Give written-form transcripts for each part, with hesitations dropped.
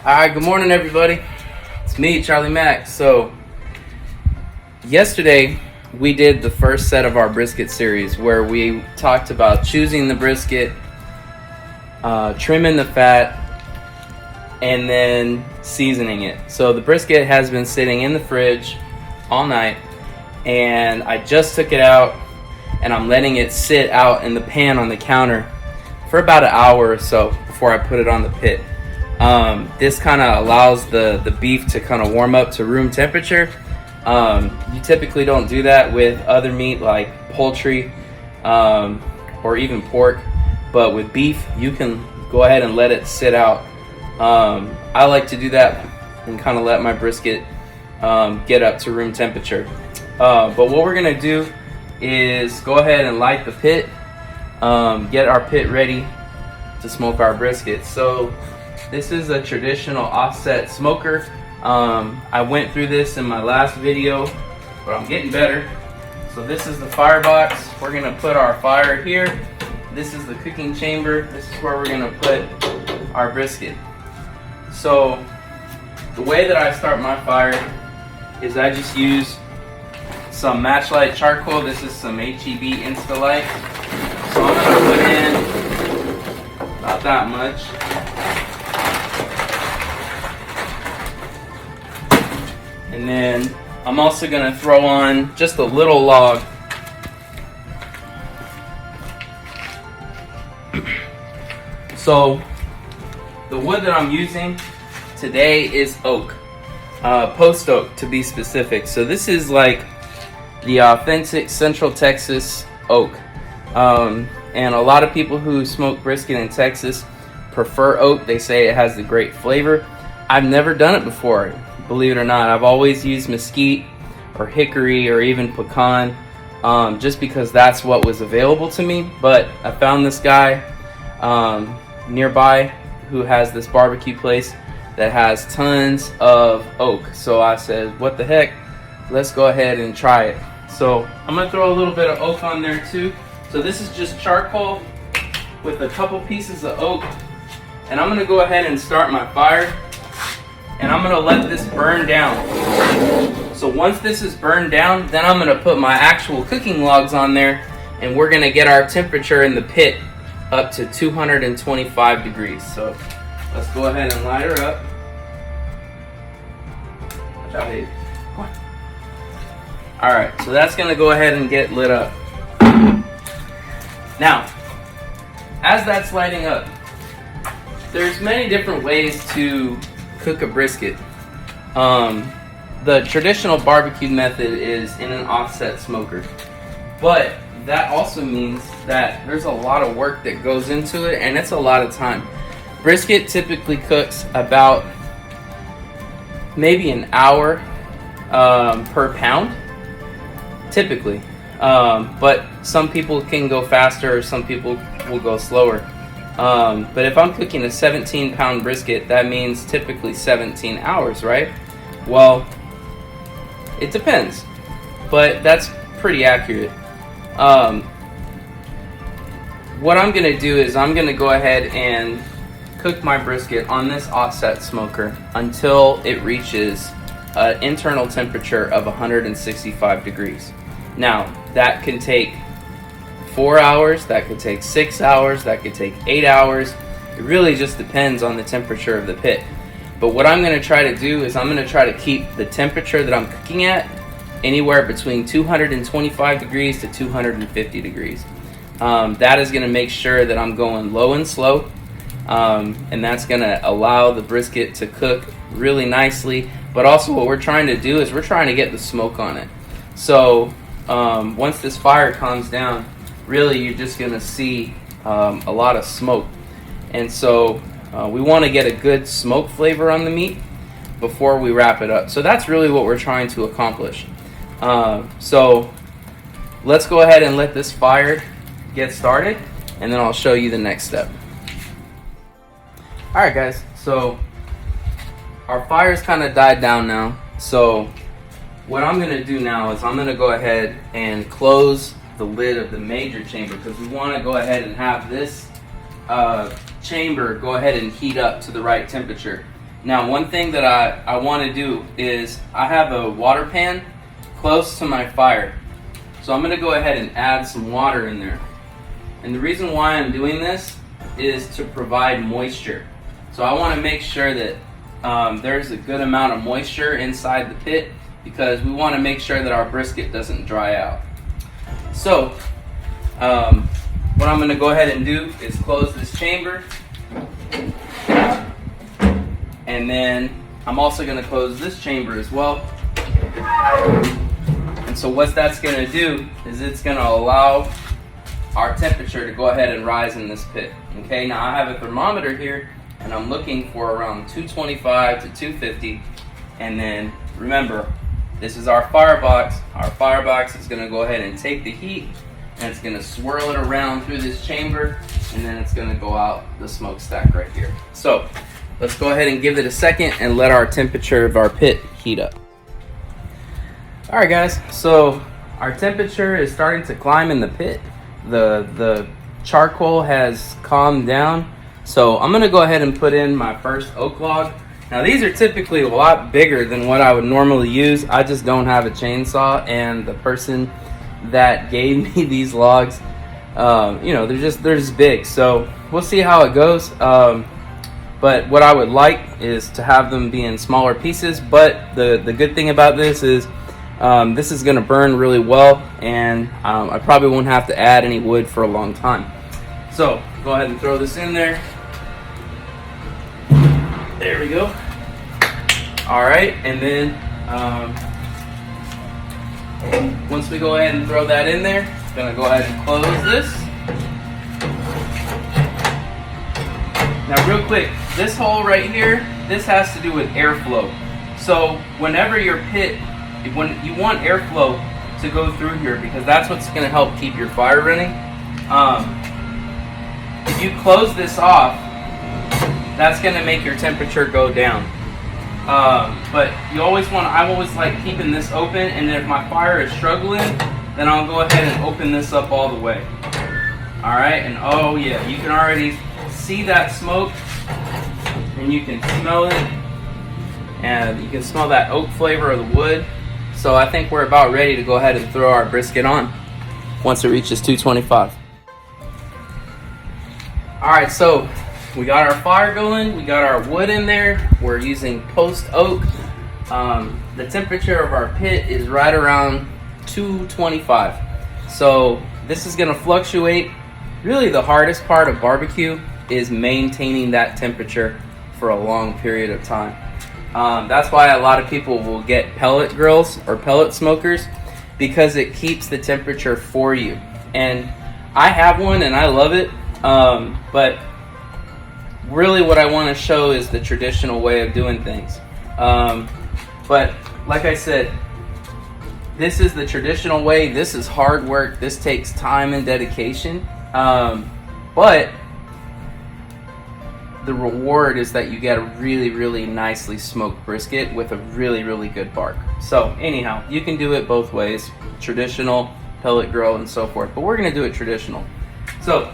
Alright, good morning everybody. It's me, Charlie Mack. So, yesterday we did the first set of our brisket series where we talked about choosing the brisket, trimming the fat, and then seasoning it. So the brisket has been sitting in the fridge all night, and I just took it out and I'm letting it sit out in the pan on the counter for about an hour or so before I put it on the pit. This kind of allows the beef to kind of warm up to room temperature. You typically don't do that with other meat like poultry or even pork, but with beef you can go ahead and let it sit out. I like to do that and kind of let my brisket get up to room temperature. But what we're gonna do is go ahead and light the pit, get our pit ready to smoke our brisket. So this is a traditional offset smoker. I went through this in my last video, but I'm getting better. So this is the firebox. We're gonna put our fire here. This is the cooking chamber. This is where we're gonna put our brisket. So the way that I start my fire is I just use some matchlight charcoal. This is some HEB Insta-Light. So I'm gonna put in about that much. And then I'm also gonna throw on just a little log. So the wood that I'm using today is oak, post oak to be specific. So this is like the authentic Central Texas oak. And a lot of people who smoke brisket in Texas prefer oak. They say it has the great flavor. I've never done it before, believe it or not. I've always used mesquite or hickory or even pecan, just because that's what was available to me. But I found this guy nearby who has this barbecue place that has tons of oak. So I said, what the heck, let's go ahead and try it. So I'm gonna throw a little bit of oak on there too. So this is just charcoal with a couple pieces of oak, and I'm gonna go ahead and start my fire, and I'm gonna let this burn down. So once this is burned down, then I'm gonna put my actual cooking logs on there, and we're gonna get our temperature in the pit up to 225 degrees. So let's go ahead and light her up. Watch out, babe. Come on. All right, so that's gonna go ahead and get lit up. Now, as that's lighting up, there's many different ways to cook a brisket. The traditional barbecue method is in an offset smoker, but that also means that there's a lot of work that goes into it, and it's a lot of time. Brisket typically cooks about maybe an hour per pound, typically. But some people can go faster, or some people will go slower. But if I'm cooking a 17-pound brisket, that means typically 17 hours, right? Well, it depends, but that's pretty accurate. What I'm gonna do is I'm gonna go ahead and cook my brisket on this offset smoker until it reaches an internal temperature of 165 degrees. Now, that can take 4 hours, that could take 6 hours, that could take 8 hours. It really just depends on the temperature of the pit. But what I'm gonna try to do is I'm gonna try to keep the temperature that I'm cooking at anywhere between 225 degrees to 250 degrees. That is gonna make sure that I'm going low and slow, and that's gonna allow the brisket to cook really nicely. But also what we're trying to do is we're trying to get the smoke on it. So once this fire calms down, really you're just gonna see a lot of smoke. And so we wanna get a good smoke flavor on the meat before we wrap it up. So that's really what we're trying to accomplish. So let's go ahead and let this fire get started, and then I'll show you the next step. All right guys, so our fire's kind of died down now. So what I'm gonna do now is I'm gonna go ahead and close the lid of the major chamber, because we want to go ahead and have this chamber go ahead and heat up to the right temperature. Now, one thing that I want to do is I have a water pan close to my fire. So I'm going to go ahead and add some water in there. And the reason why I'm doing this is to provide moisture. So I want to make sure that there's a good amount of moisture inside the pit, because we want to make sure that our brisket doesn't dry out. So what I'm going to go ahead and do is close this chamber, and then I'm also going to close this chamber as well. And so what that's going to do is it's going to allow our temperature to go ahead and rise in this pit. Okay, now I have a thermometer here, and I'm looking for around 225 to 250. And then remember, this is our firebox. Our firebox is going to go ahead and take the heat, and it's going to swirl it around through this chamber, and then it's going to go out the smokestack right here. So let's go ahead and give it a second and let our temperature of our pit heat up. All right, guys, so our temperature is starting to climb in the pit. The charcoal has calmed down. So I'm going to go ahead and put in my first oak log. Now, these are typically a lot bigger than what I would normally use. I just don't have a chainsaw, and the person that gave me these logs, they're just big. So we'll see how it goes. But what I would like is to have them be in smaller pieces. But the good thing about this is this is going to burn really well, and I probably won't have to add any wood for a long time. So go ahead and throw this in there. There we go. All right, and then once we go ahead and throw that in there, I'm going to go ahead and close this. Now real quick, this hole right here, this has to do with airflow. So whenever your pit, when you want airflow to go through here, because that's what's going to help keep your fire running. If you close this off, that's going to make your temperature go down. But you always want, I always like keeping this open, and if my fire is struggling, then I'll go ahead and open this up all the way. All right, and oh yeah, you can already see that smoke, and you can smell it, and you can smell that oak flavor of the wood. So I think we're about ready to go ahead and throw our brisket on once it reaches 225. All right, so we got our fire going, we got our wood in there, we're using post oak. The temperature of our pit is right around 225. So this is gonna fluctuate. Really the hardest part of barbecue is maintaining that temperature for a long period of time. That's why a lot of people will get pellet grills or pellet smokers, because it keeps the temperature for you. And I have one and I love it, but really what I want to show is the traditional way of doing things. But like I said, this is the traditional way. This is hard work. This takes time and dedication. But the reward is that you get a really, really nicely smoked brisket with a really, really good bark. So anyhow, you can do it both ways, traditional, pellet grill, and so forth. But we're going to do it traditional. So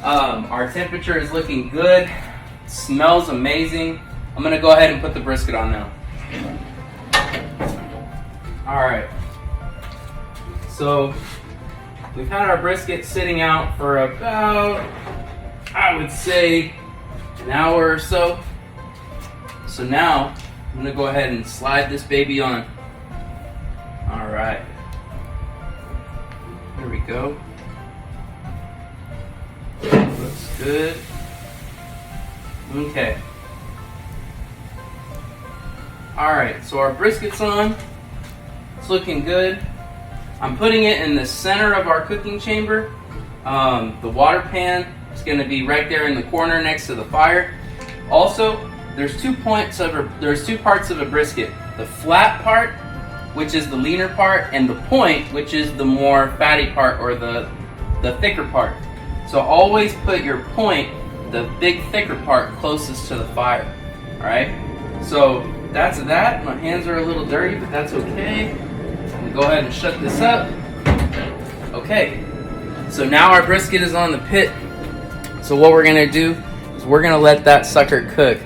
our temperature is looking good. Smells amazing. I'm going to go ahead and put the brisket on now. All right. So we've had our brisket sitting out for about, I would say, an hour or so. So now I'm going to go ahead and slide this baby on. All right. There we go. Looks good. Okay. All right, so our brisket's on. It's looking good. I'm putting it in the center of our cooking chamber. The water pan is going to be right there in the corner next to the fire. Also, there's two parts of a brisket: the flat part, which is the leaner part, and the point, which is the more fatty part, or the thicker part. So always put your point, the big thicker part, closest to the fire. All right. So that's that. My hands are a little dirty, but that's okay. I'm gonna go ahead and shut this up. Okay. So now our brisket is on the pit. So what we're gonna do is we're gonna let that sucker cook.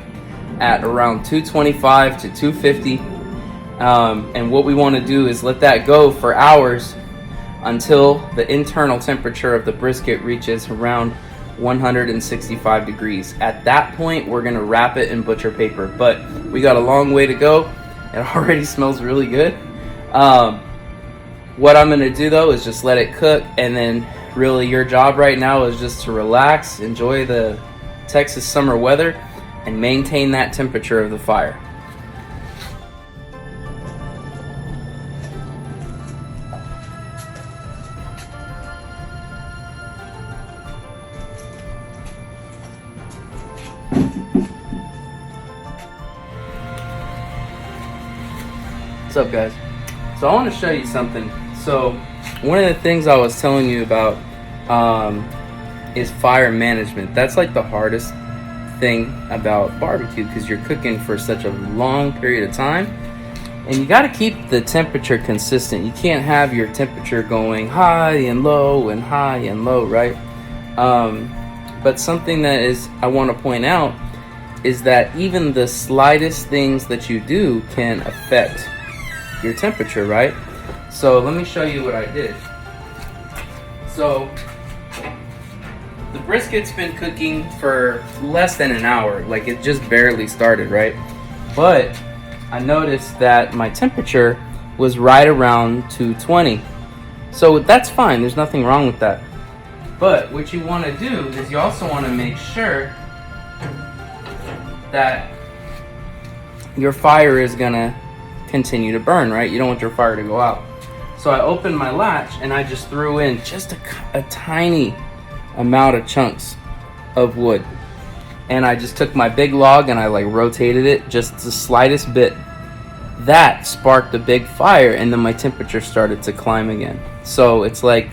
at around 225 to 250. And what we want to do is let that go for hours until the internal temperature of the brisket reaches around 165 degrees. At that point, we're gonna wrap it in butcher paper, but we got a long way to go. It already smells really good. What I'm gonna do though is just let it cook, and then really your job right now is just to relax, enjoy the Texas summer weather, and maintain that temperature of the fire. What's up, guys? So I want to show you something. So one of the things I was telling you about is fire management. That's like the hardest thing about barbecue, because you're cooking for such a long period of time, and you got to keep the temperature consistent. You can't have your temperature going high and low and high and low, right? But something that is I want to point out is that even the slightest things that you do can affect your temperature, right? So let me show you what I did. So the brisket's been cooking for less than an hour, like it just barely started, right? But I noticed that my temperature was right around 220. So that's fine, there's nothing wrong with that. But what you want to do is you also want to make sure that your fire is gonna continue to burn, right? You don't want your fire to go out. So I opened my latch and I just threw in just a tiny amount of chunks of wood, and I just took my big log and I like rotated it just the slightest bit. That sparked a big fire, and then my temperature started to climb again. So it's like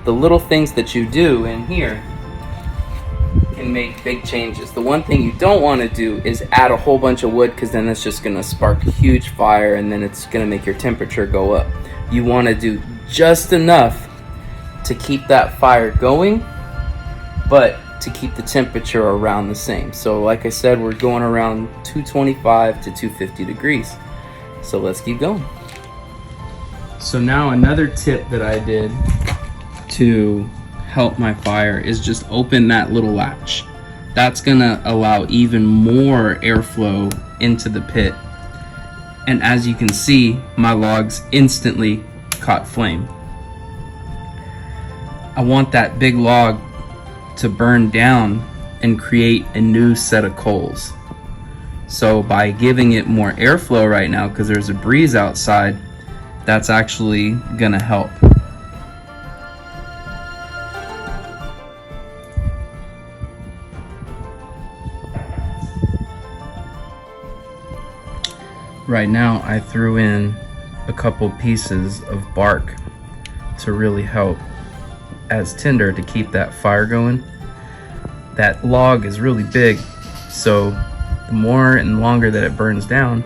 the little things that you do in here can make big changes. The one thing you don't want to do is add a whole bunch of wood, because then it's just going to spark a huge fire, and then it's going to make your temperature go up. You want to do just enough to keep that fire going, but to keep the temperature around the same. So like I said, we're going around 225 to 250 degrees. So let's keep going. So now another tip that I did to help my fire is just open that little latch. That's gonna allow even more airflow into the pit. And as you can see, my logs instantly caught flame. I want that big log to burn down and create a new set of coals. So by giving it more airflow right now, because there's a breeze outside, that's actually gonna help. Right now I threw in a couple pieces of bark to really help as tinder to keep that fire going. That log is really big, so the more and longer that it burns down,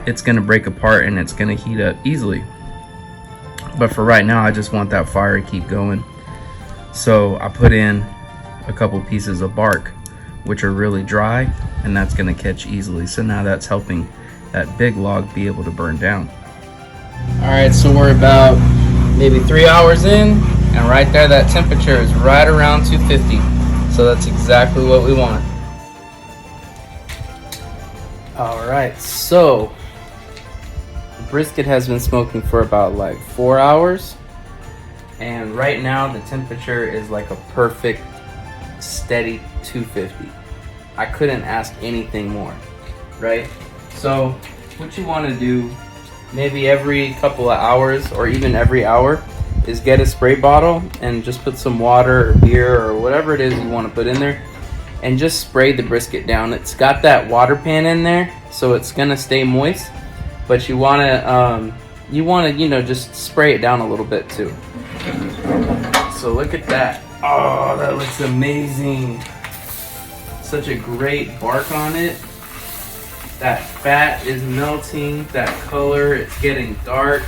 it's gonna break apart and it's gonna heat up easily. But for right now, I just want that fire to keep going. So I put in a couple pieces of bark, which are really dry, and that's gonna catch easily. So now that's helping that big log be able to burn down. All right, so we're about maybe 3 hours in, and right there, that temperature is right around 250. So that's exactly what we want. All right, so the brisket has been smoking for about like 4 hours, and right now the temperature is like a perfect steady 250. I couldn't ask anything more, right? So what you want to do, maybe every couple of hours or even every hour, is get a spray bottle and just put some water or beer or whatever it is you want to put in there, and just spray the brisket down. It's got that water pan in there, so it's gonna stay moist, but you wanna just spray it down a little bit too. So look at that. Oh, that looks amazing. Such a great bark on it. That fat is melting, that color, it's getting dark.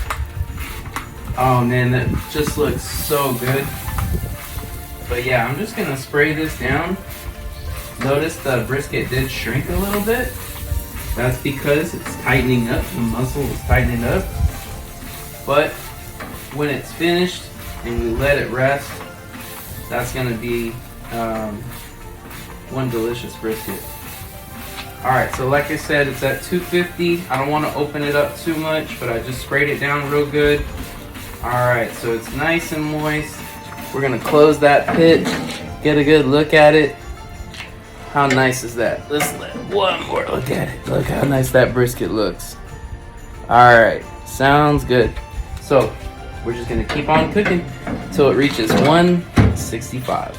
Oh man, that just looks so good. But yeah, I'm just gonna spray this down Notice the brisket did shrink a little bit. That's because it's tightening up, the muscle is tightening up. But when it's finished and we let it rest, that's gonna be one delicious brisket. Alright, so like I said, it's at 250. I don't want to open it up too much, but I just sprayed it down real good. Alright, so it's nice and moist. We're gonna close that pit, get a good look at it. How nice is that? Let's let one more look at it. Look how nice that brisket looks. Alright, sounds good. So we're just gonna keep on cooking until it reaches 165.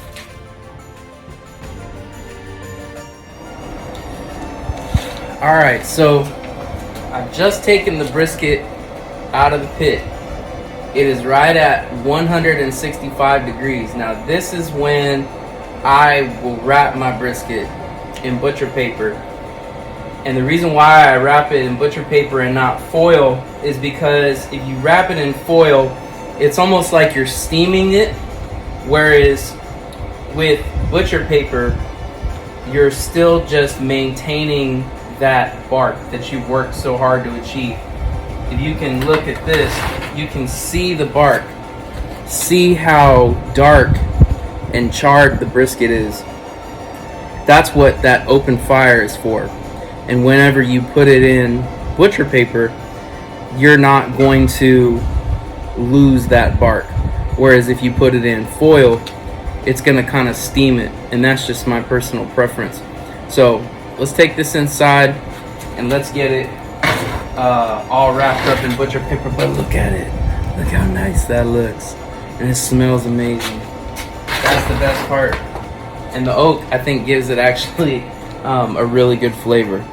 Alright, so I've just taken the brisket out of the pit. It is right at 165 degrees. Now this is when I will wrap my brisket in butcher paper. And the reason why I wrap it in butcher paper and not foil is because if you wrap it in foil, it's almost like you're steaming it. Whereas with butcher paper, you're still just maintaining that bark that you've worked so hard to achieve. If you can look at this, you can see the bark. See how dark and charred the brisket is. That's what that open fire is for. And whenever you put it in butcher paper, you're not going to lose that bark. Whereas if you put it in foil, it's gonna kind of steam it. And that's just my personal preference. So let's take this inside and let's get it all wrapped up in butcher paper. But look at it. Look how nice that looks. And it smells amazing. That's the best part. And the oak, I think, gives it actually a really good flavor.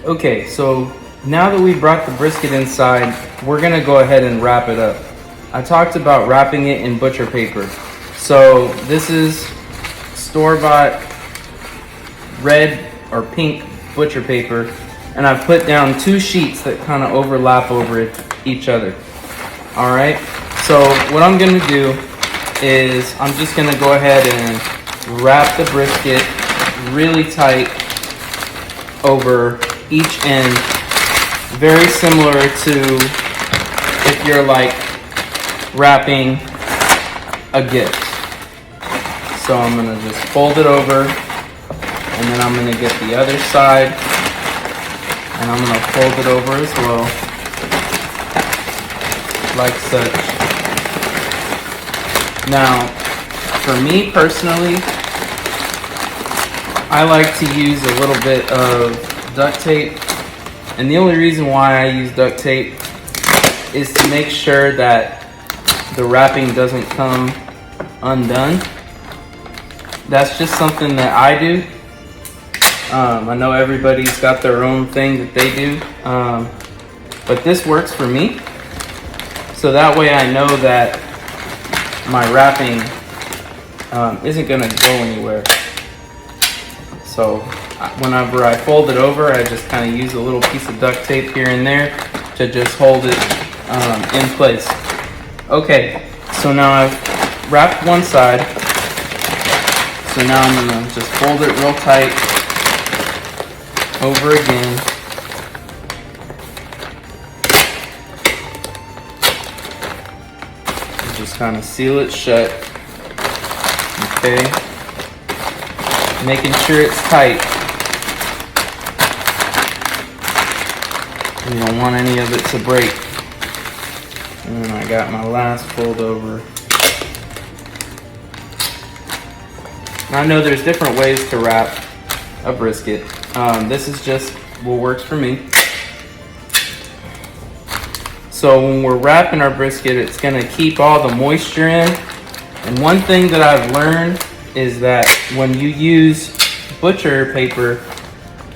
Okay, so now that we brought the brisket inside, we're gonna go ahead and wrap it up. I talked about wrapping it in butcher paper. So this is store-bought red or pink butcher paper, and I've put down 2 sheets that kind of overlap over each other. All right, so what I'm gonna do is I'm just gonna go ahead and wrap the brisket really tight over each end, very similar to if you're like wrapping a gift. So I'm gonna just fold it over, and then I'm gonna get the other side, and I'm gonna fold it over as well, like such. Now, for me personally, I like to use a little bit of duct tape, and the only reason why I use duct tape is to make sure that the wrapping doesn't come undone. That's just something that I do. I know everybody's got their own thing that they do, but this works for me. So that way I know that my wrapping isn't gonna go anywhere. So whenever I fold it over, I just kind of use a little piece of duct tape here and there to just hold it in place. Okay, so now I've wrapped one side. So now I'm gonna just fold it real tight over again. And just kind of seal it shut. Okay. Making sure it's tight. You don't want any of it to break. And then I got my last fold over. I know there's different ways to wrap a brisket. This is just what works for me. So when we're wrapping our brisket, it's gonna keep all the moisture in. And one thing that I've learned is that when you use butcher paper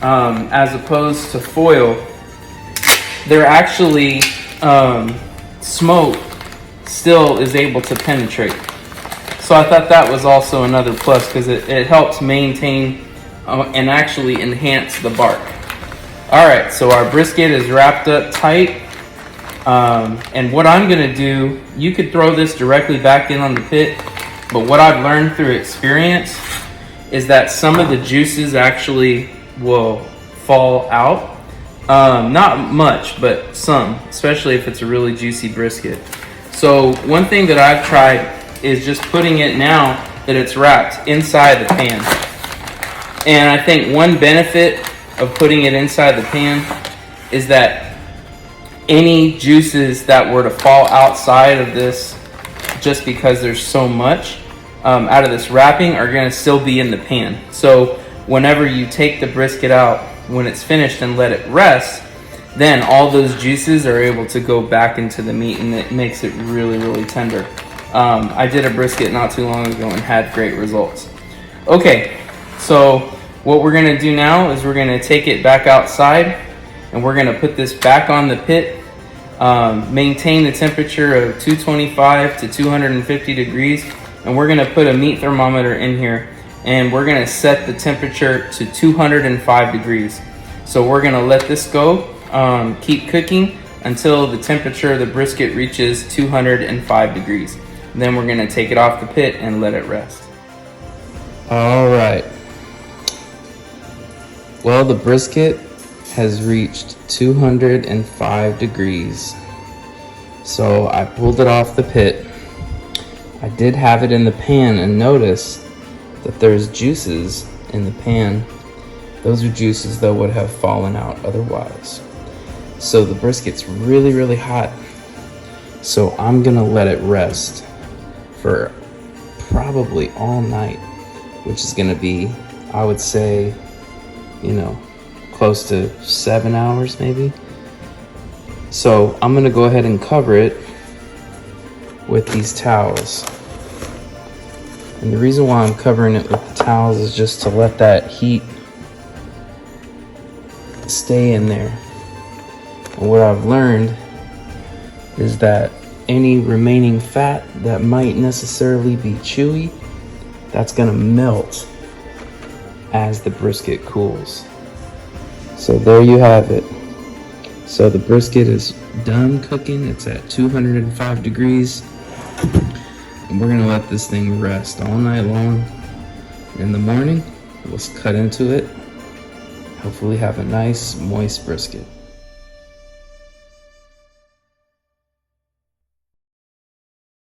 as opposed to foil, they're actually smoke still is able to penetrate. So I thought that was also another plus because it helps maintain and actually enhance the bark. All right, so our brisket is wrapped up tight. And what I'm gonna do, you could throw this directly back in on the pit, but what I've learned through experience is that some of the juices actually will fall out. Not much, but some, especially if it's a really juicy brisket. So one thing that I've tried is just putting it now that it's wrapped inside the pan. And I think one benefit of putting it inside the pan is that any juices that were to fall outside of this, just because there's so much out of this wrapping, are going to still be in the pan. So whenever you take the brisket out when it's finished and let it rest, then all those juices are able to go back into the meat, and it makes it really, really tender. I did a brisket not too long ago and had great results. Okay, so what we're gonna do now is we're gonna take it back outside and we're gonna put this back on the pit. Maintain the temperature of 225 to 250 degrees, and we're gonna put a meat thermometer in here, and we're gonna set the temperature to 205 degrees. So we're gonna let this go, keep cooking until the temperature of the brisket reaches 205 degrees. Then we're gonna take it off the pit and let it rest. All right. Well, the brisket has reached 205 degrees. So I pulled it off the pit. I did have it in the pan, and notice that there's juices in the pan. Those are juices that would have fallen out otherwise. So the brisket's really, really hot. So I'm gonna let it rest for probably all night, which is gonna be, I would say, close to 7 hours maybe. So I'm gonna go ahead and cover it with these towels. And the reason why I'm covering it with the towels is just to let that heat stay in there. And what I've learned is that any remaining fat that might necessarily be chewy, that's gonna melt as the brisket cools. So there you have it. So the brisket is done cooking. It's at 205 degrees. And we're gonna let this thing rest all night long. In the morning, we'll cut into it. Hopefully have a nice moist brisket.